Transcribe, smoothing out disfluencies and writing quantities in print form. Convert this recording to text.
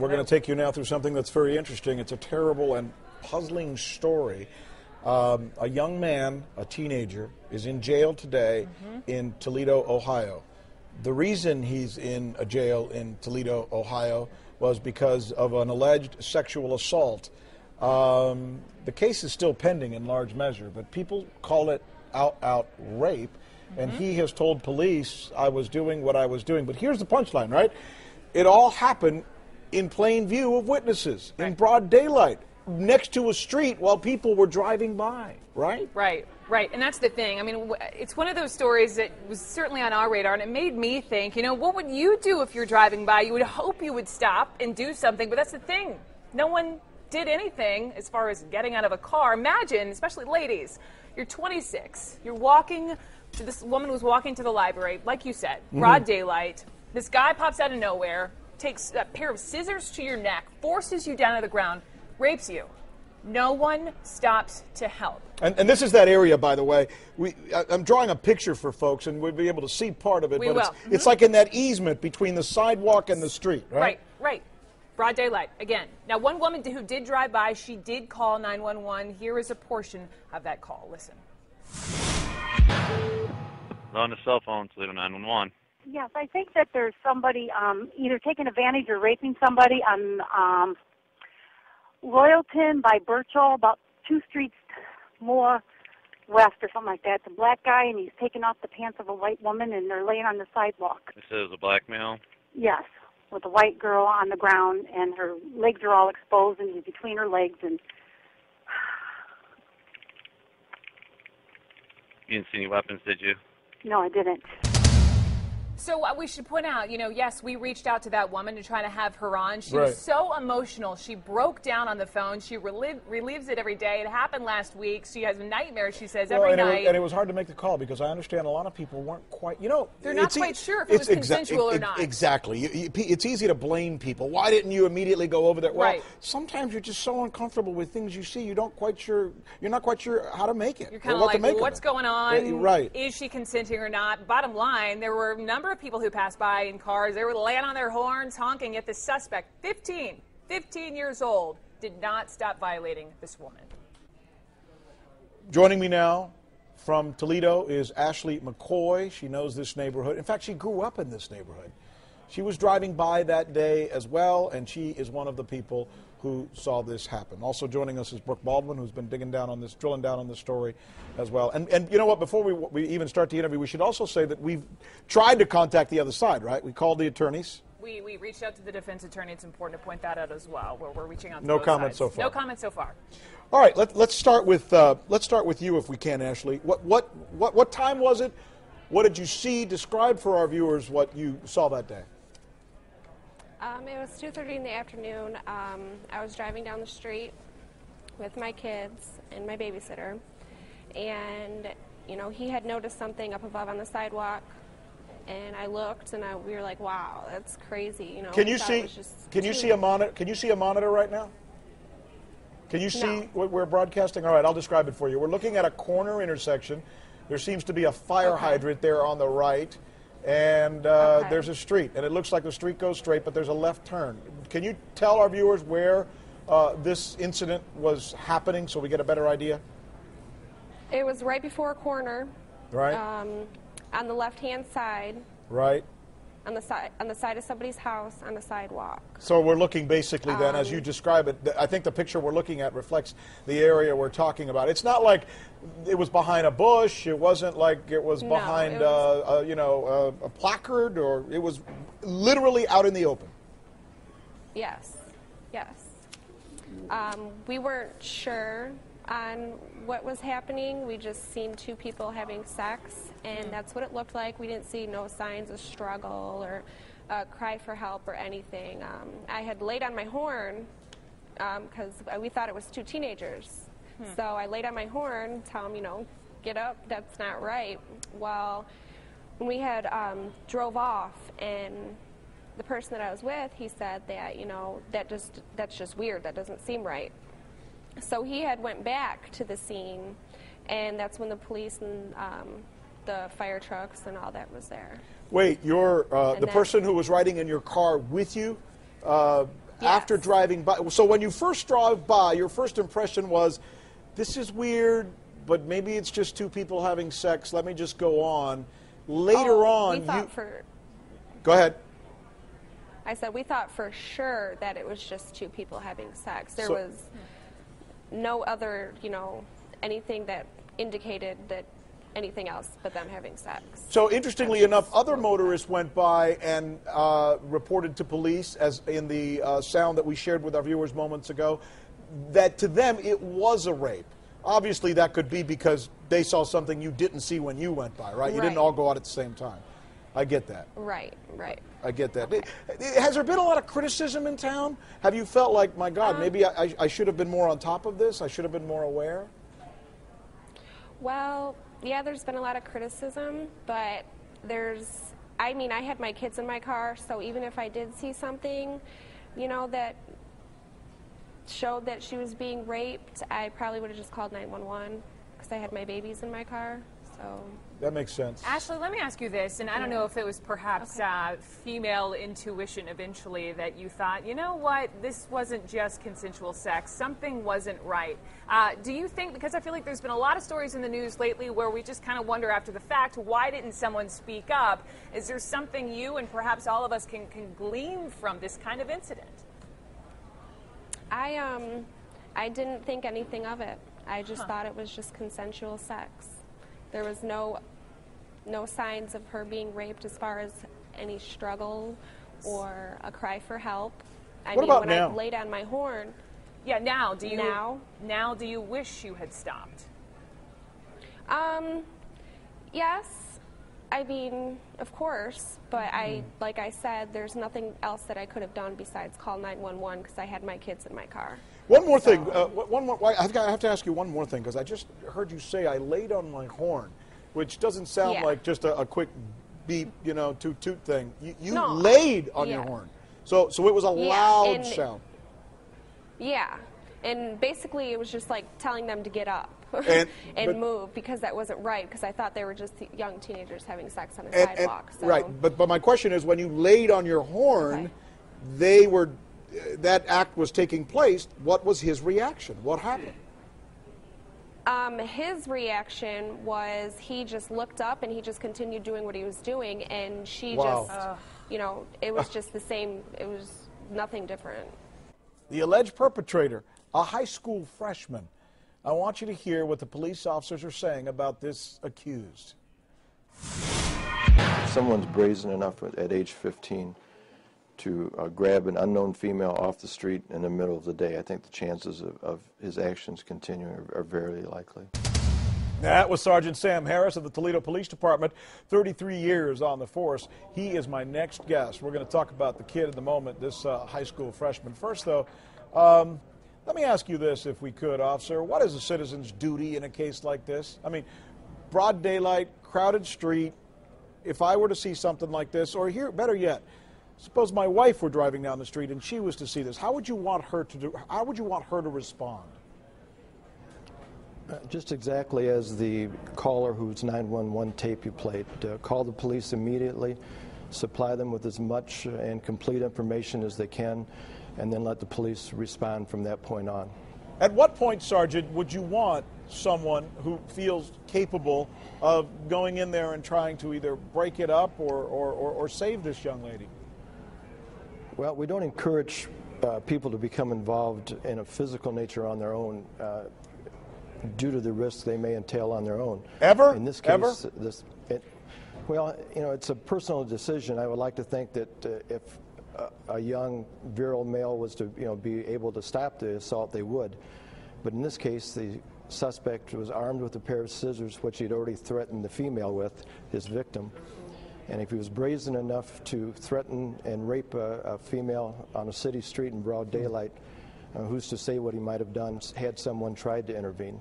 We're going to take you now through something that's very interesting. It's a terrible and puzzling story. A young man, a teenager, is in jail today in Toledo, Ohio. The reason he's in a jail in Toledo, Ohio, was because of an alleged sexual assault. The case is still pending in large measure, but people call it out rape. And he has told police, I was doing what I was doing. But here's the punchline, right? It all happened in plain view of witnesses, in broad daylight, next to a street while people were driving by, right? Right. And that's the thing. I mean, it's one of those stories that was certainly on our radar, and it made me think, what would you do if you're driving by? You would hope you would stop and do something, but that's the thing. No one did anything as far as getting out of a car. Imagine, especially ladies, you're 26, you're walking. This woman was walking to the library, like you said, broad daylight. This guy pops out of nowhere, takes a pair of scissors to your neck, forces you down to the ground, rapes you. No one stops to help. And this is that area, by the way. I'm drawing a picture for folks, and we'll be able to see part of it. It's like in that easement between the sidewalk and the street, right? Right. Broad daylight, again. Now, one woman who did drive by, she did call 911. Here is a portion of that call. Listen. On the cell phone, Toledo 911. Yes, I think that there's somebody either taking advantage or raping somebody on Royalton by Birchall, about 2 streets more west or something like that. It's a black guy, and he's taking off the pants of a white woman, and they're laying on the sidewalk. This is a black male? Yes, with a white girl on the ground, and her legs are all exposed, and he's between her legs. And you didn't see any weapons, did you? No, I didn't. So we should point out, yes, we reached out to that woman to try to have her on. She was so emotional. She broke down on the phone. She relieves it every day. It happened last week. She has nightmares, she says, every night. And it was hard to make the call because I understand a lot of people weren't quite, they're not quite sure if it was consensual or not. Exactly. It's easy to blame people. Why didn't you immediately go over there? Well, sometimes you're just so uncomfortable with things you see, you're not quite sure how to make it. You're kind of like, what's going on? Right. Is she consenting or not? Bottom line, there were a number of people who passed by in cars. They were laying on their horns, honking at the suspect, 15 years old, did not stop violating this woman. Joining me now from Toledo is Ashley McCoy. She knows this neighborhood. In fact, she grew up in this neighborhood. She was driving by that day as well, and she is one of the people who saw this happen. Also joining us is Brooke Baldwin, who's been drilling down on this story as well. And you know what, before we even start the interview, we should also say that we've tried to contact the other side, right? We called the attorneys. We reached out to the defense attorney. It's important to point that out as well, where we're reaching out to both sides. No comment so far. All right, let's start with you if we can, Ashley. What time was it? What did you see? Describe for our viewers what you saw that day. It was 2:30 in the afternoon. I was driving down the street with my kids and my babysitter, and he had noticed something up above on the sidewalk, and I looked, and we were like, "Wow, that's crazy!" Can you see? Can you see a monitor? Can you see a monitor right now? Can you see what we're broadcasting? All right, I'll describe it for you. We're looking at a corner intersection. There seems to be a fire hydrant there on the right. And there's a street, and it looks like the street goes straight, but there's a left turn. Can you tell our viewers where this incident was happening so we get a better idea? It was right before a corner. Right. On the left-hand side. Right. On the side of somebody's house on the sidewalk. So we're looking basically then, as you describe it, I think the picture we're looking at reflects the area we're talking about. It's not like it was behind a bush. It wasn't like it was behind a placard, or it was literally out in the open. Yes. We weren't sure on what was happening. We just seen 2 people having sex, and that's what it looked like. We didn't see no signs of struggle or cry for help or anything. I had laid on my horn because we thought it was 2 teenagers. So I laid on my horn, tell them, get up, that's not right. Well, when we had drove off, and the person that I was with, he said that, that's just weird, that doesn't seem right. So he had went back to the scene, and that's when the police and the fire trucks and all that was there. Wait, the person who was riding in your car with you after driving by. So when you first drove by, your first impression was, this is weird, but maybe it's just two people having sex. Let me just go on. Later on, we thought for... Go ahead. I said we thought for sure that it was just two people having sex. There was no other, anything that indicated that anything else but them having sex. So interestingly enough, other motorists went by and reported to police, as in the sound that we shared with our viewers moments ago, that to them it was a rape. Obviously, that could be because they saw something you didn't see when you went by, right? You didn't all go out at the same time. I get that. Right. I get that. Has there been a lot of criticism in town? Have you felt like, my God, maybe I should have been more on top of this? I should have been more aware? Well, yeah, there's been a lot of criticism, but I had my kids in my car, so even if I did see something, that showed that she was being raped, I probably would have just called 911 because I had my babies in my car. So that makes sense. Ashley, let me ask you this, and I don't know if it was perhaps female intuition eventually that you thought, you know what, this wasn't just consensual sex, something wasn't right. Do you think, because I feel like there's been a lot of stories in the news lately where we just kind of wonder after the fact, why didn't someone speak up? Is there something you and perhaps all of us can glean from this kind of incident? I didn't think anything of it. I just thought it was just consensual sex. There was no signs of her being raped as far as any struggle or a cry for help. What about now? I laid on my horn. Yeah, now do you wish you had stopped? Yes. Of course, but like I said, there's nothing else that I could have done besides call 911 because I had my kids in my car. One more thing. I have to ask you one more thing because I just heard you say I laid on my horn, which doesn't sound like just a quick beep, toot toot thing. You laid on your horn, so it was a loud sound. Yeah, and basically it was just like telling them to get up. And move because that wasn't right because I thought they were just young teenagers having sex on a sidewalk. Right, but my question is, when you laid on your horn, that act was taking place. What was his reaction? What happened? His reaction was he just looked up and he just continued doing what he was doing, and she just, it was just the same. It was nothing different. The alleged perpetrator, a high school freshman. I want you to hear what the police officers are saying about this accused. Someone's brazen enough at age 15 to grab an unknown female off the street in the middle of the day. I think the chances of his actions continuing are very likely. That was Sergeant Sam Harris of the Toledo Police Department, 33 years on the force. He is my next guest. We're going to talk about the kid in the moment, this high school freshman. First, though, let me ask you this, if we could, officer. What is a citizen's duty in a case like this? I mean, broad daylight, crowded street. If I were to see something like this, or here, better yet, suppose my wife were driving down the street and she was to see this, how would you want her to do? How would you want her to respond? Just exactly as the caller whose 911 tape you played. Call the police immediately, supply them with as much and complete information as they can, and then let the police respond from that point on. At what point, Sergeant, would you want someone who feels capable of going in there and trying to either break it up or save this young lady? Well, we don't encourage people to become involved in a physical nature on their own due to the risks they may entail on their own. Ever? In this case, it's a personal decision. I would like to think that if a young virile male was to be able to stop the assault, they would. But in this case, the suspect was armed with a pair of scissors, which he'd already threatened the female with, his victim. And if he was brazen enough to threaten and rape a female on a city street in broad daylight, who's to say what he might have done had someone tried to intervene?